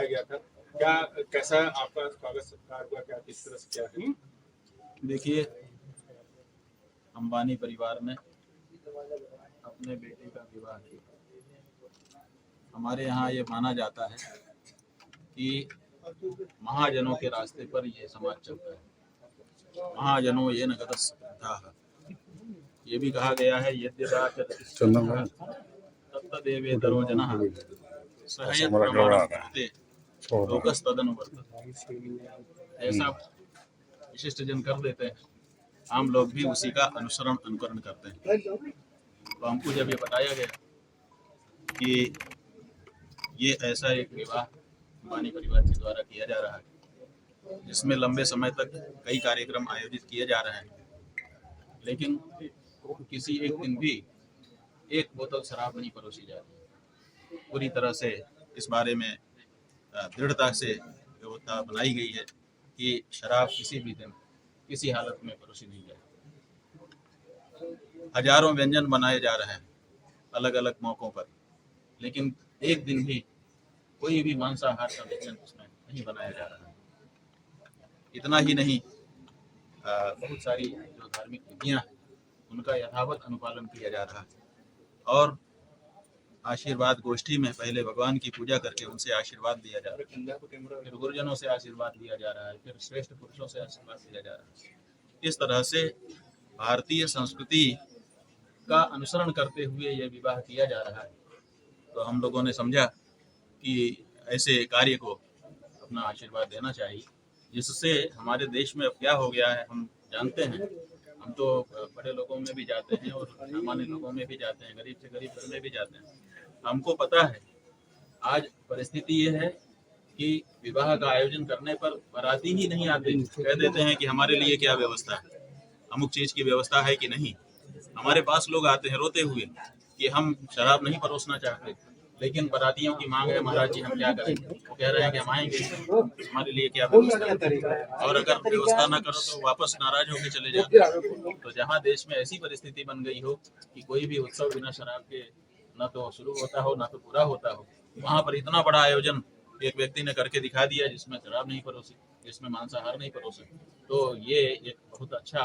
बुलाया गया था, क्या कैसा आपका स्वागत सत्कार हुआ, क्या किस तरह से क्या है? देखिए, अंबानी परिवार ने अपने बेटे का विवाह किया। हमारे यहाँ ये माना जाता है कि महाजनों के रास्ते पर ये समाज चलता है। महाजनों ये नगदस्था, ये भी कहा गया है तत्तदेवेतरो जनः सहयत् प्रमाणं कुरुते लोकस्तदनुवर्तते। ऐसा विशिष्ट जन कर देते हैं, आम लोग भी उसी का अनुकरण करते हैं। तो हमको जब ये बताया गया कि ये ऐसा एक विवाह अंबानी परिवार के द्वारा किया जा रहा है, जिसमें लंबे समय तक कई कार्यक्रम आयोजित किए जा रहे हैं, लेकिन किसी एक दिन भी एक बोतल शराब नहीं परोसी जा रही। पूरी तरह से इस बारे में दृढ़ता से व्यवस्था बनाई गई है कि शराब किसी भी दिन किसी हालत में परोसी नहीं जाए। हजारों व्यंजन बनाए जा रहे हैं अलग अलग मौकों पर, लेकिन एक दिन भी कोई भी मांसाहार का व्यंजन उसमें नहीं बनाया जा रहा है। इतना ही नहीं, बहुत सारी जो धार्मिक विधियां हैं उनका यथावत अनुपालन किया जा रहा है। और आशीर्वाद गोष्ठी में पहले भगवान की पूजा करके उनसे आशीर्वाद लिया जा रहा है, फिर गुरुजनों से आशीर्वाद लिया जा रहा है, फिर श्रेष्ठ पुरुषों से आशीर्वाद लिया जा रहा है। इस तरह से भारतीय संस्कृति का अनुसरण करते हुए यह विवाह किया जा रहा है। तो हम लोगों ने समझा कि ऐसे कार्य को अपना आशीर्वाद देना चाहिए, जिससे हमारे देश में अब क्या हो गया है हम जानते हैं। हम तो बड़े लोगों में भी जाते हैं और सामान्य लोगों में भी जाते हैं, गरीब से गरीब घर में भी जाते हैं। हमको पता है आज परिस्थिति ये है कि विवाह का आयोजन करने पर बाराती ही नहीं आते, कह देते हैं कि हमारे लिए क्या व्यवस्था है, अमुक चीज की व्यवस्था है कि नहीं। हमारे पास लोग आते हैं रोते हुए कि हम शराब नहीं परोसना चाहते, लेकिन बारातियों की मांग है, महाराज जी हम क्या करें। वो कह रहे हैं कि हम आएंगे, हमारे लिए क्या व्यवस्था है, और अगर व्यवस्था ना करो तो वापस नाराज होकर चले जाते। तो जहाँ देश में ऐसी परिस्थिति बन गई हो कि कोई भी उत्सव बिना शराब के न तो शुरू होता हो ना तो पूरा होता हो, वहाँ पर इतना बड़ा आयोजन एक व्यक्ति ने करके दिखा दिया जिसमें शराब नहीं परोसी, जिसमें मांसाहार नहीं परोसे। तो ये एक बहुत अच्छा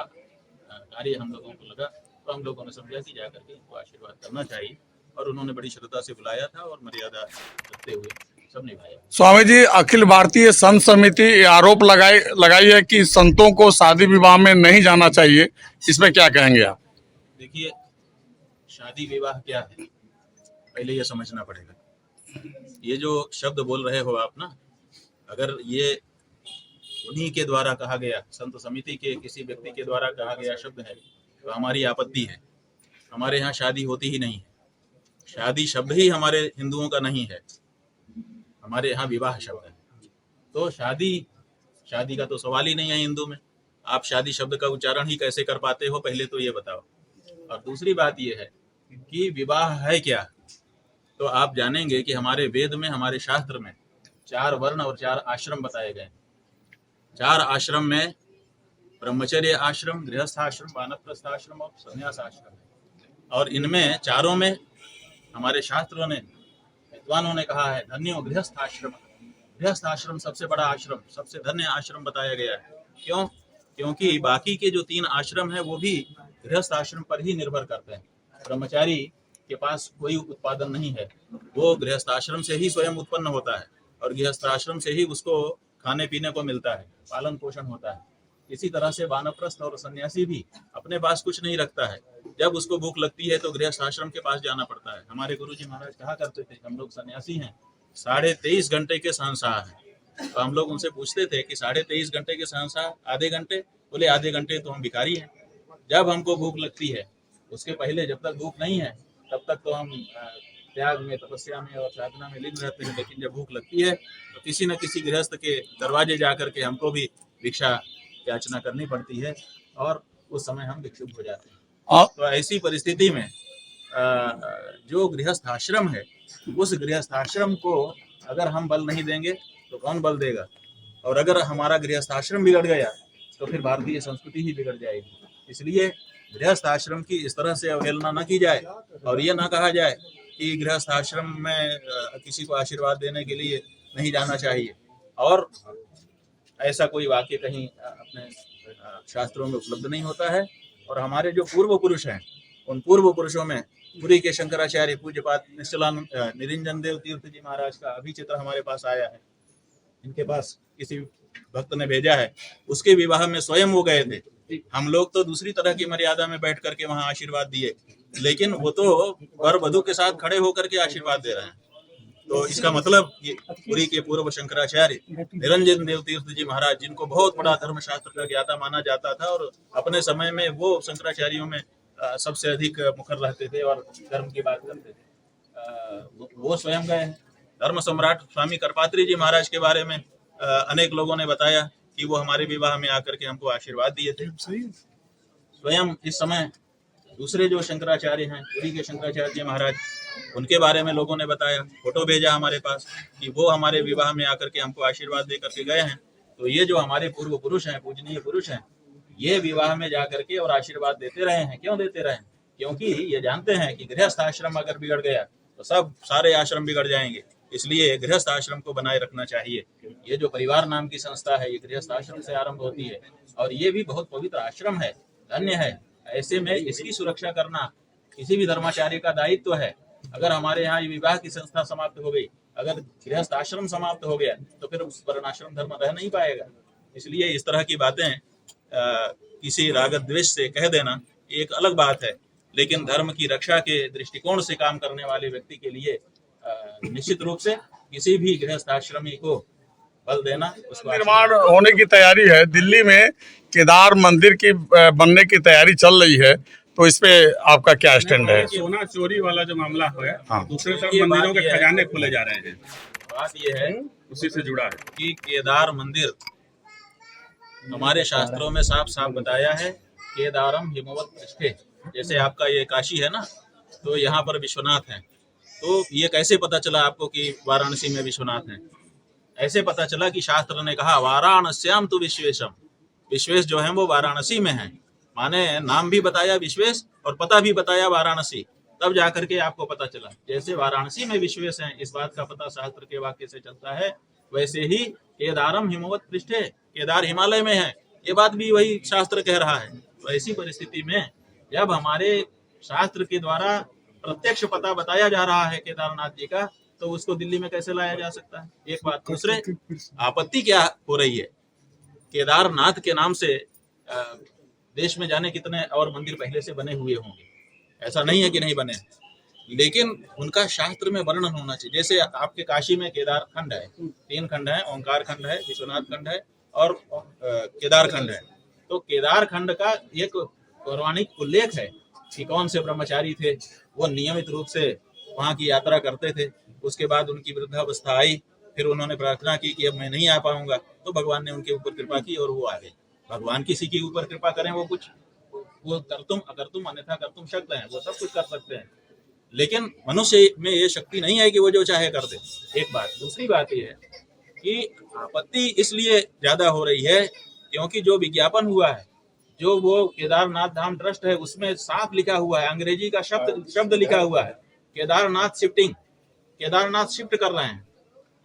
कार्य हम लोगों को लगा। तो हम लोगों ने समझा कि जाकर के इनको आशीर्वाद करना चाहिए, और उन्होंने बड़ी श्रद्धा से बुलाया था और मर्यादा रखते हुए सब निभाया। स्वामी जी, अखिल भारतीय संत समिति आरोप लगाई है कि संतों को शादी विवाह में नहीं जाना चाहिए, इसमें क्या कहेंगे आप? देखिए, शादी विवाह क्या है पहले ये समझना पड़ेगा। ये जो शब्द बोल रहे हो आप ना, अगर ये उन्हीं के द्वारा कहा गया, संत समिति के किसी व्यक्ति के द्वारा कहा गया शब्द है तो हमारी आपत्ति है। हमारे यहाँ शादी होती ही नहीं है, शादी शब्द ही हमारे हिंदुओं का नहीं है, हमारे यहाँ विवाह शब्द है। तो शादी का तो सवाल ही नहीं है हिंदू में। आप शादी शब्द का उच्चारण ही कैसे कर पाते हो, पहले तो ये बताओ। और दूसरी बात ये है कि विवाह है क्या, तो आप जानेंगे कि हमारे वेद में, हमारे शास्त्र में 4 वर्ण और 4 आश्रम बताए गए। 4 आश्रम में ब्रह्मचर्य आश्रम, गृहस्थ आश्रम, वानप्रस्थ आश्रम और संन्यास आश्रम। और इनमें चारों में हमारे शास्त्रों ने, विद्वानों ने कहा है धन्यो गृहस्थ आश्रम। गृहस्थ आश्रम सबसे बड़ा आश्रम, सबसे धन्य आश्रम बताया गया है। क्यों? क्योंकि बाकी के जो 3 आश्रम है वो भी गृहस्थ आश्रम पर ही निर्भर करते हैं। ब्रह्मचारी के पास कोई उत्पादन नहीं है, वो गृहस्थ आश्रम से ही स्वयं उत्पन्न होता है और गृहस्थ आश्रम से ही उसको खाने पीने को मिलता है, पालन पोषण होता है। इसी तरह से वानप्रस्थ और सन्यासी भी अपने पास कुछ नहीं रखता है, जब उसको भूख लगती है तो गृहस्थ आश्रम के पास जाना पड़ता है। हमारे गुरुजी महाराज कहा करते थे, हम लोग सन्यासी हैं, 23.5 घंटे के शहंशाह हैं। तो हम लोग उनसे पूछते थे कि 23.5 घंटे के शहंशाह आधे घंटे? बोले आधे घंटे तो हम भिखारी हैं। जब हमको भूख लगती है, उसके पहले जब तक भूख नहीं है तब तक तो हम त्याग में, तपस्या में और साधना में लीन रहते हैं। लेकिन जब भूख लगती है तो किसी न किसी गृहस्थ के दरवाजे जा करके हमको भी भिक्षा याचना करनी पड़ती है और उस समय हम भिक्षुक हो जाते हैं। तो ऐसी परिस्थिति में जो गृहस्थ आश्रम है, उस गृहस्थ आश्रम को अगर हम बल नहीं देंगे तो कौन बल देगा? और अगर हमारा गृहस्थ आश्रम बिगड़ गया तो फिर भारतीय संस्कृति ही बिगड़ जाएगी। इसलिए गृहस्थ आश्रम की इस तरह से अवहेलना न की जाए और ये ना कहा जाए कि गृहस्थ आश्रम में किसी को आशीर्वाद देने के लिए नहीं जाना चाहिए। और ऐसा कोई वाक्य कहीं अपने शास्त्रों में उपलब्ध नहीं होता है। और हमारे जो पूर्व पुरुष हैं, उन पूर्व पुरुषों में पुरी के शंकराचार्य पूज्यपाद निश्चलानंद निरंजन देव तीर्थ जी महाराज का अभी चित्र हमारे पास आया है। इनके पास किसी भक्त ने भेजा है, उसके विवाह में स्वयं वो गए थे। हम लोग तो दूसरी तरह की मर्यादा में बैठ करके वहां आशीर्वाद दिए, लेकिन वो तो वर वधू के साथ खड़े होकर के आशीर्वाद दे रहे हैं। तो इसका मतलब ये पुरी के पूर्व शंकराचार्य निरंजन देव तीर्थ जी महाराज, जिनको बहुत बड़ा धर्मशास्त्र का ज्ञाता माना जाता था और अपने समय में वो शंकराचार्यों में सबसे अधिक मुखर रहते थे और धर्म की बात करते थे, वो स्वयं गए हैं। धर्म सम्राट स्वामी करपात्री जी महाराज के बारे में अनेक लोगों ने बताया कि वो हमारे विवाह में आकर के हमको आशीर्वाद दिए थे। स्वयं इस समय दूसरे जो शंकराचार्य हैं, पुरी के शंकराचार्य जी महाराज, उनके बारे में लोगों ने बताया, फोटो भेजा हमारे पास कि वो हमारे विवाह में आकर के हमको आशीर्वाद दे करके गए हैं। तो ये जो हमारे पूर्व पुरुष हैं, पूजनीय पुरुष हैं, ये विवाह में जा करके और आशीर्वाद देते रहे हैं। क्यों देते रहे हैं? क्योंकि ये जानते हैं कि गृहस्थ आश्रम अगर बिगड़ गया तो सारे आश्रम बिगड़ जाएंगे। इसलिए गृहस्थ आश्रम को बनाए रखना चाहिए। ये जो परिवार नाम की संस्था है, ये गृहस्थ आश्रम से आरंभ होती है और ये भी बहुत पवित्र आश्रम है, धन्य है। ऐसे में इसकी सुरक्षा करना किसी भी धर्माचार्य का दायित्व है। अगर हमारे यहाँ ये विवाह की संस्था समाप्त हो गई, अगर गृहस्थ आश्रम समाप्त हो गया, तो फिर वर्णाश्रम धर्म रह नहीं पाएगा। इसलिए इस तरह की बातें किसी राग द्वेष से कह देना एक अलग बात है, लेकिन धर्म की रक्षा के दृष्टिकोण से काम करने वाले व्यक्ति के लिए निश्चित रूप से किसी भी गृहस्थ आश्रमी को बल देना, उसको निर्माण होने की तैयारी है। दिल्ली में केदार मंदिर की बनने की तैयारी चल रही है, तो इस पे आपका क्या स्टैंड है? सोना चोरी वाला जो मामला है, हाँ। दूसरे तरफ मंदिरों के खजाने खोले जा रहे हैं, बात यह है उसी से जुड़ा है कि केदार मंदिर हमारे शास्त्रों में साफ साफ बताया है, केदारम हिमवत पृष्ठे। जैसे आपका ये काशी है ना, तो यहाँ पर विश्वनाथ है। तो ये कैसे पता चला आपको कि वाराणसी में विश्वनाथ है? ऐसे पता चला कि शास्त्र ने कहा वाराणस्याम तु विश्वेशम। विश्वेश जो है वो वाराणसी में है, माने नाम भी बताया विश्वेश और पता भी बताया वाराणसी, तब जाकर के आपको पता चला। जैसे वाराणसी में विश्वेश है, इस बात का पता शास्त्र के वाक्य से चलता है, वैसे ही केदारम हिमवत पृष्ठे, केदार हिमालय में है, ये बात भी वही शास्त्र कह रहा है। तो ऐसी परिस्थिति में जब हमारे शास्त्र के द्वारा प्रत्यक्ष पता बताया जा रहा है केदारनाथ जी का, तो उसको दिल्ली में कैसे लाया जा सकता है? एक बात। दूसरे, आपत्ति क्या हो रही है? केदारनाथ के नाम से देश में जाने कितने और मंदिर पहले से बने हुए होंगे, ऐसा नहीं है कि नहीं बने, लेकिन उनका शास्त्र में वर्णन होना चाहिए। जैसे आपके काशी में केदार खंड है, 3 खंड है, ओंकार खंड है, विश्वनाथ खंड है और केदार खंड है। तो केदार खंड का एक पौराणिक उल्लेख है कि कौन से ब्रह्मचारी थे, वो नियमित रूप से वहाँ की यात्रा करते थे। उसके बाद उनकी वृद्धावस्था आई, फिर उन्होंने प्रार्थना की कि अब मैं नहीं आ पाऊंगा, तो भगवान ने उनके ऊपर कृपा की और वो आ गए। भगवान किसी के ऊपर कृपा करें, वो करतुम अकर्तुम अन्यथा कर्तुम शक्त है, वो सब कुछ कर सकते हैं, लेकिन मनुष्य में ये शक्ति नहीं है कि वो जो चाहे कर दे। एक बात। दूसरी बात ये है कि आपत्ति इसलिए ज्यादा हो रही है क्योंकि जो विज्ञापन हुआ है, जो वो केदारनाथ धाम ट्रस्ट है, उसमें साफ लिखा हुआ है, अंग्रेजी का शब्द लिखा हुआ है, केदारनाथ शिफ्टिंग, केदारनाथ शिफ्ट कर रहे हैं।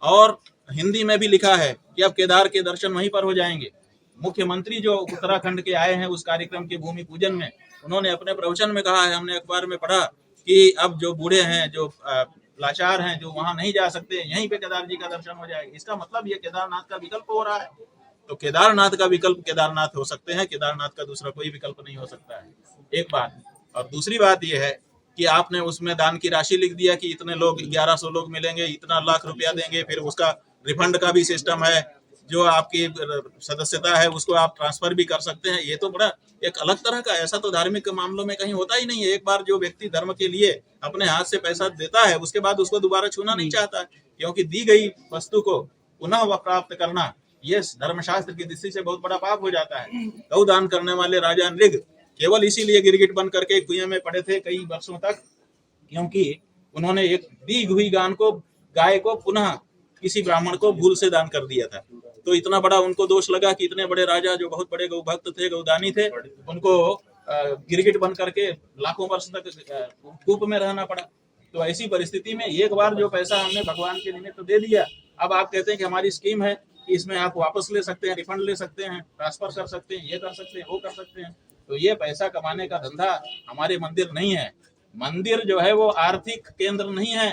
और हिंदी में भी लिखा है कि अब केदार के दर्शन वहीं पर हो जाएंगे। मुख्यमंत्री जो उत्तराखंड के आए हैं उस कार्यक्रम के भूमि पूजन में, उन्होंने अपने प्रवचन में कहा है, हमने अखबार में पढ़ा कि अब जो बूढ़े हैं, जो लाचार हैं, जो वहां नहीं जा सकते, यहीं पे केदार जी का दर्शन हो जाएगा। इसका मतलब ये केदारनाथ का विकल्प हो रहा है। तो केदारनाथ का विकल्प केदारनाथ हो सकते हैं, केदारनाथ का दूसरा कोई विकल्प नहीं हो सकता है। एक बात। और दूसरी बात यह है कि आपने उसमें दान की राशि लिख दिया कि इतने लोग, 1100 लोग मिलेंगे, इतना लाख रुपया देंगे, फिर उसका रिफंड का भी सिस्टम है, जो आपकी सदस्यता है उसको आप ट्रांसफर भी कर सकते हैं। ये तो बड़ा एक अलग तरह का, ऐसा तो धार्मिक मामलों में कहीं होता ही नहीं है। एक बार जो व्यक्ति धर्म के लिए अपने हाथ से पैसा देता है, उसके बाद उसको दोबारा छूना नहीं चाहता, क्योंकि दी गई वस्तु को पुनः वह प्राप्त करना ये धर्मशास्त्र की दृष्टि से बहुत बड़ा पाप हो जाता है। गौ दान करने वाले राजा नृग केवल इसीलिए गिरगिट बन करके कुएं में पड़े थे कई वर्षों तक, क्योंकि उन्होंने एक दी हुई गाय को पुनः किसी ब्राह्मण को भूल से दान कर दिया था। तो इतना बड़ा उनको दोष लगा कि इतने बड़े राजा जो बहुत बड़े गौ भक्त थे, गौदानी थे, उनको गिरगिट बन करके लाखों वर्ष तक कूप में रहना पड़ा। तो ऐसी परिस्थिति में एक बार जो पैसा हमने भगवान के निमित्त दे दिया, अब आप कहते हैं कि हमारी स्कीम है कि इसमें आप वापस ले सकते हैं, रिफंड ले सकते हैं, ट्रांसफर कर सकते हैं, ये कर सकते हैं, वो कर सकते हैं। तो ये पैसा कमाने का धंधा हमारे मंदिर नहीं है। मंदिर जो है वो आर्थिक केंद्र नहीं है,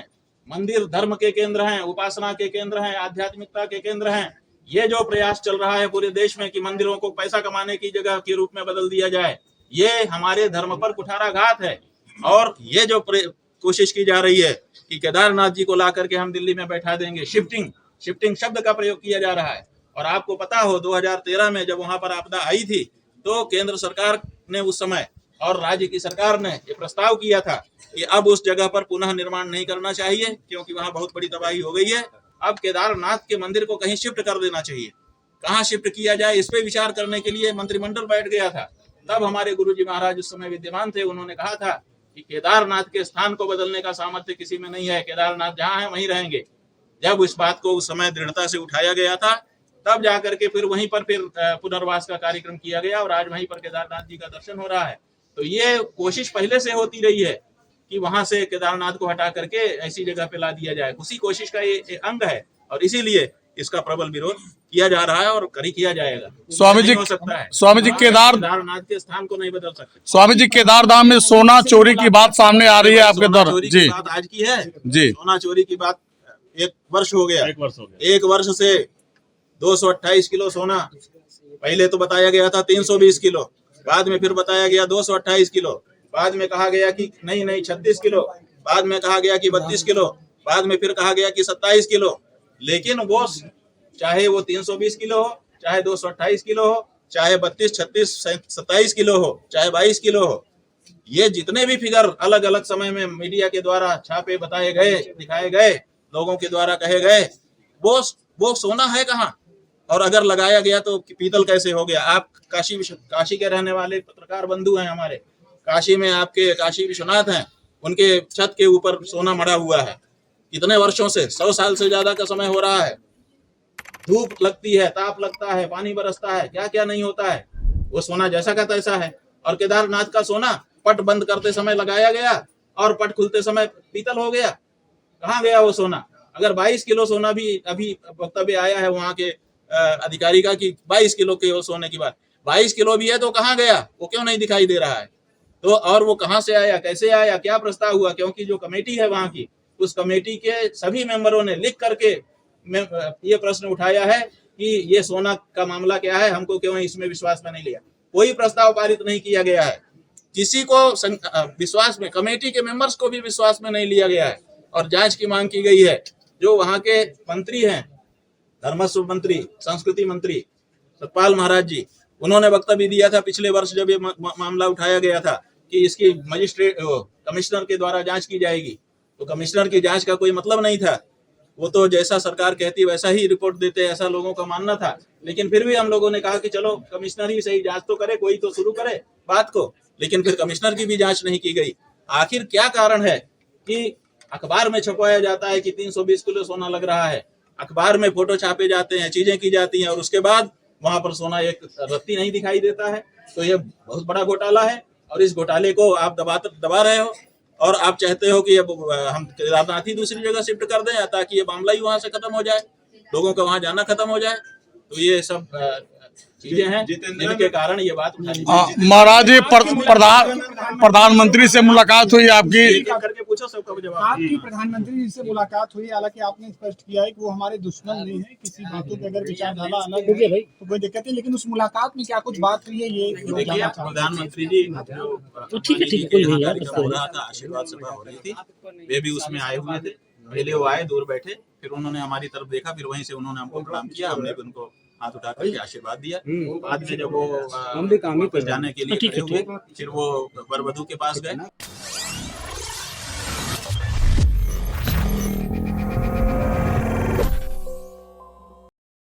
मंदिर धर्म के केंद्र हैं, उपासना के केंद्र हैं, आध्यात्मिकता के केंद्र हैं। ये जो प्रयास चल रहा है पूरे देश में कि मंदिरों को पैसा कमाने की जगह के रूप में बदल दिया जाए, ये हमारे धर्म पर कुठाराघात है। और ये जो कोशिश की जा रही है कि केदारनाथ जी को ला करके हम दिल्ली में बैठा देंगे, शिफ्टिंग शब्द का प्रयोग किया जा रहा है। और आपको पता हो 2013 में जब वहां पर आपदा आई थी तो केंद्र सरकार ने उस समय और राज्य की सरकार ने ये प्रस्ताव किया था कि अब उस जगह पर पुनः निर्माण नहीं करना चाहिए क्योंकि वहां बहुत बड़ी तबाही हो गई है। अब केदारनाथ के मंदिर को कहीं शिफ्ट कर देना चाहिए। कहाँ शिफ्ट किया जाए इस पे विचार करने के लिए मंत्रिमंडल बैठ गया था। तब हमारे गुरुजी महाराज उस समय विद्यमान थे, उन्होंने कहा था कि केदारनाथ के स्थान को बदलने का सामर्थ्य किसी में नहीं है, केदारनाथ जहाँ है वहीं रहेंगे। जब इस बात को उस समय दृढ़ता से उठाया गया था तब जाकर के फिर वहीं पर फिर पुनर्वास का कार्यक्रम किया गया और आज वहीं पर केदारनाथ जी का दर्शन हो रहा है। तो ये कोशिश पहले से होती रही है कि वहां से केदारनाथ को हटा करके ऐसी जगह पे ला दिया जाए। उसी कोशिश का ये अंग है और इसीलिए इसका प्रबल विरोध किया जा रहा है और करी किया जाएगा। स्वामी जी, हो सकता है स्वामी जी केदारनाथ के स्थान को नहीं बदल सकते। स्वामी जी, केदार धाम में सोना चोरी की बात सामने आ रही है आपके दौर जी, बात आज की है जी, सोना चोरी की बात 1 वर्ष हो गया। 1 वर्ष से 228 किलो सोना, पहले तो बताया गया था 320 किलो, बाद में फिर बताया गया 228 किलो, बाद में कहा गया कि नहीं 36 किलो, बाद में कहा गया कि 32 किलो, बाद में फिर कहा गया कि 27 किलो। लेकिन वो चाहे वो 320 किलो हो, चाहे 228 किलो हो, चाहे 32, 36, 27 किलो हो, चाहे 22 किलो हो, ये जितने भी फिगर अलग अलग समय में मीडिया के द्वारा छापे बताए गए, दिखाए गए, लोगों के द्वारा कहे गए, वो सोना है कहाँ? और अगर लगाया गया तो पीतल कैसे हो गया? आप काशी के रहने वाले पत्रकार बंधु हैं हमारे, काशी में आपके काशी विश्वनाथ हैं, उनके छत के ऊपर सोना मड़ा हुआ है कितने वर्षों से, 100 साल से ज्यादा का समय हो रहा है। धूप लगती है, ताप लगता है, पानी बरसता है, क्या क्या नहीं होता है, वो सोना जैसा का तैसा है। और केदारनाथ का सोना पट बंद करते समय लगाया गया और पट खुलते समय पीतल हो गया। कहाँ गया वो सोना? अगर 22 किलो सोना भी अभी वक्तव्य आया है वहां के अधिकारी का कि 22 किलो के वो सोने की बात, 22 किलो भी है तो कहाँ गया? वो क्यों नहीं दिखाई दे रहा है? तो और वो कहाँ से आया, कैसे आया, क्या प्रस्ताव हुआ? क्योंकि जो कमेटी है वहां की, उस कमेटी के सभी मेंबरों ने लिख करके ये प्रश्न उठाया है कि ये सोना का मामला क्या है, हमको क्यों इसमें विश्वास में नहीं लिया। कोई प्रस्ताव पारित नहीं किया गया है, किसी को विश्वास में, कमेटी के मेंबर्स को भी विश्वास में नहीं लिया गया है और जांच की मांग की गई है। जो वहां के मंत्री हैं, धर्मस्व मंत्री, संस्कृति मंत्री सतपाल महाराज जी, उन्होंने वक्तव्य दिया था पिछले वर्ष जब ये मामला उठाया गया था कि इसकी मजिस्ट्रेट कमिश्नर के द्वारा जांच की जाएगी। तो कमिश्नर की जांच का कोई मतलब नहीं था, वो तो जैसा सरकार कहती वैसा ही रिपोर्ट देते, ऐसा लोगों का मानना था। लेकिन फिर भी हम लोगों ने कहा कि चलो कमिश्नर ही सही जांच तो करे, कोई तो शुरू करे बात को। लेकिन फिर कमिश्नर की भी जांच नहीं की गई। आखिर क्या कारण है कि अखबार में छपवाया जाता है कि 320 किलो सोना लग रहा है, अखबार में फोटो छापे जाते हैं, चीजें की जाती हैं और उसके बाद वहां पर सोना एक रत्ती नहीं दिखाई देता है। तो ये बहुत बड़ा घोटाला है और इस घोटाले को आप दबा रहे हो और आप चाहते हो कि अब हम केदारनाथ ही दूसरी जगह शिफ्ट कर दें ताकि ये मामला ही वहां से खत्म हो जाए, लोगों का वहां जाना खत्म हो जाए। तो ये सब चीजें हैं जिनके कारण ये बात उठाई। महाराज जी, प्रधानमंत्री से मुलाकात हुई आपकी? करके पूछो, सबका जवाब। आपकी प्रधानमंत्री जी से मुलाकात हुई, हालांकि आपने स्पष्ट किया है कि वो हमारे दुश्मन नहीं है, किसी बातों पे अगर विचारधारा अलग है तो कोई दिक्कत नहीं, लेकिन उस मुलाकात में क्या कुछ बात हुई है ये देखिए, प्रधानमंत्री जी तो ठीक है हो रहा था, आशीर्वाद सभा हो रही थी, वे भी उसमें आए हुए थे। पहले वो आए, दूर बैठे, फिर उन्होंने हमारी तरफ देखा, फिर वहीं से उन्होंने हमको प्रणाम किया, हमने भी उनको हाथ उठा करके आशीर्वाद दिया। बाद में जब वो जाने के लिए खड़े हुए, फिर वो वर वधू के पास गए।